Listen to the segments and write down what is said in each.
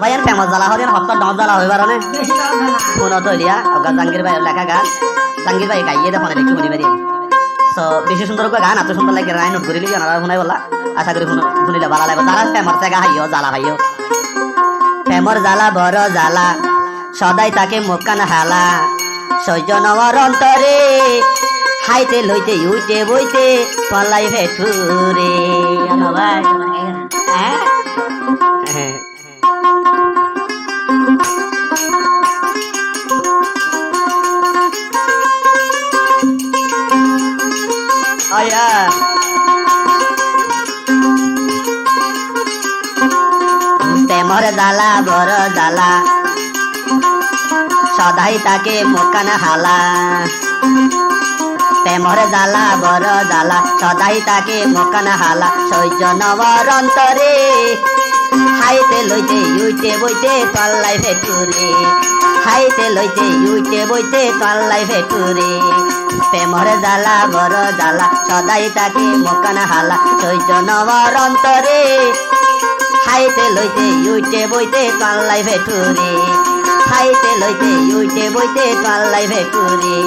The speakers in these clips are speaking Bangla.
ভাইয়ান ফেমাস জ্বালা হরিয়ান হপ্তাহ ডর জ্বালা হইবার না ফোন তৈরিয়া ওগা জাঙ্গির ভাই লেখা গান জাঙ্গির ভাই গাইয়ে দেখো না একটু শুনি পারি সো বেশি সুন্দর গান এত সুন্দর লাগে রায় নোট করিলি জানা শুনাই বলা আশা করি শুনিলে ভালো লাগবে যারা ফেমার জায়গা হাইও জ্বালা ভাইও প্রেমর জ্বালা বড় জ্বালা সদাই তাকে মুখান হালা সৈজনর অন্তরে হাইতে লইতে উইতে বইতে পলাই ভেঠুরে ভাই আয়া প্রেমর জ্বালা বড় জ্বালা সদাই তাকে মুখান হালা প্রেমর জ্বালা বড় জ্বালা সদাই তাকে মুখান হালা সৈজনর অন্তরে হাইতে লইতে উইতে বইতে তল্লাই ভেটুরে হাইতে লইতে উইতে বইতে তল্লাই ভেটুরে প্রেমর জ্বালা বড় জ্বালা সদাই তাকে মুখান হালা সৈজনর অন্তরে হাইতে লইতে উইতে বইতে তল্লাই ভেটুরে হাইতে লইতে উইতে বইতে তল্লাই ভেটুরে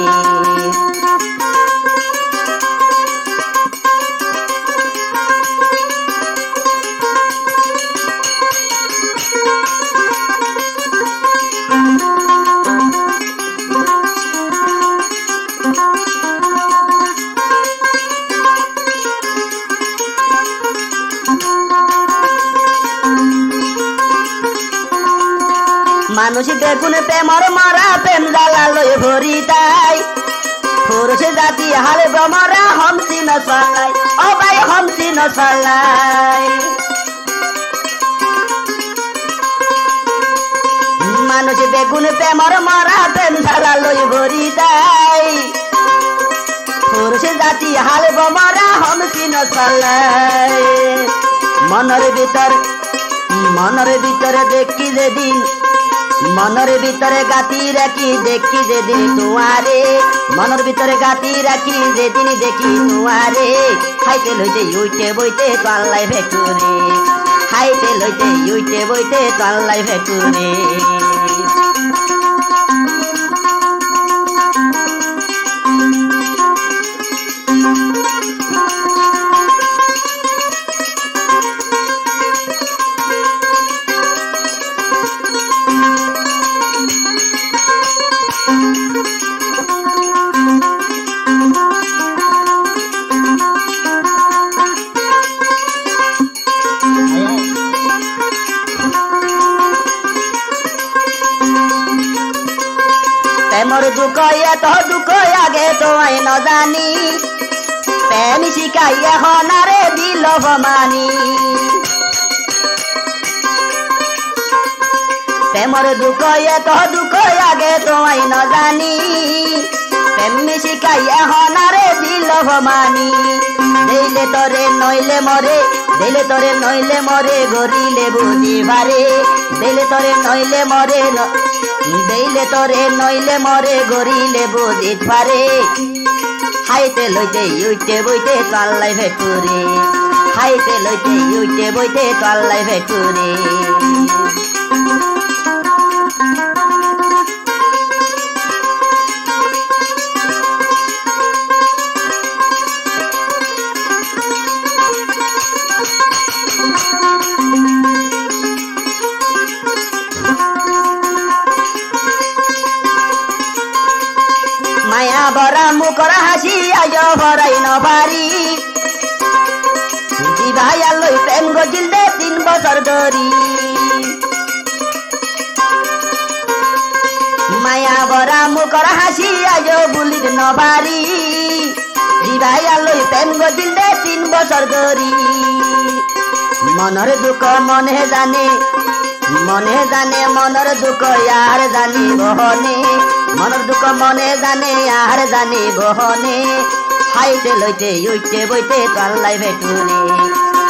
মানুষ দেখুন প্রেমর মারা প্রেম জ্বালা লই ভরি তাই পুরুষ জাতি হাল গমরা হমসি ন চালাই ও ভাই হমসি ন চালাই মানুষ দেখুন প্রেমর মারা প্রেম জ্বালা লই ভরি তাই পুরুষ জাতি হাল গমরা হমসি ন চালাই মনের ভিতরে দেখি যেদিন মনের ভিতরে গাতি রাখি দেখি যেদিন তোমারে মনের ভিতরে গাতি রাখি যেদিন দেখি তোমারে হাইতে লইতে উইতে বইতে তল্লাই ভেটুরে হাইতে লইতে উইতে বইতে তল্লাই ভেটুরে প্রেমর দুঃখ এত দুঃখ আগে তোমায় ন জানি প্রেম শিখাইয়া হনারে দিল ভমানি প্রেমর দুঃখ এত দুঃখ আগে তোমায় ন জানি প্রেম শিখাইয়া হনারে দিল ভমানি দিলে তরে নইলে মরে দিলে তরে নইলে মরে গরিলে বুঝিবারে দিলে তরে নইলে মরে দিলে তরে নইলে মরে গরিলে বুঝিত পারে হাইতে লইতে উইতে বইতে তল্লাই ভেটুরে হাইতে লইতে উইতে বইতে তল্লাই ভেটুরে মায়া ভরা মুখর হাসি আজ ভরাই ন পারি ভাই আলোই প্রেম গজিল দে 3 বছর ধরি মায়া ভরা মুখর হাসি আজ বুলির ন পারি ভাই আলোই প্রেম গজিল দে 3 বছর ধরি মনের দুঃখ মনে জানে মনের দুঃখ আর জানি বহনে মনের দুঃখ মনে জানে আর জানি বহনে হাইতে লইতে উইতে বইতে তল্লাই ভেটুরে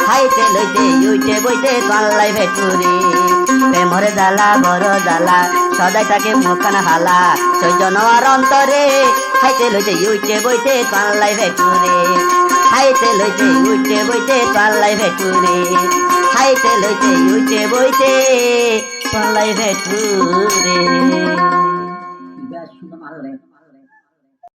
হাইতে লইতে উইতে বইতে তল্লাই ভেটুরে প্রেমর জ্বালা বড় জ্বালা সদাই তাকে মুখান হালা সৈজনর অন্তরে হাইতে লইতে উইতে বইতে তল্লাই ভেটুরে হাইতে লইতে উইতে বইতে তল্লাই ভেটুরে হাইতে লইতে উইতে বইতে পালাই রে টুরে বেশ সুন্দর মারো রে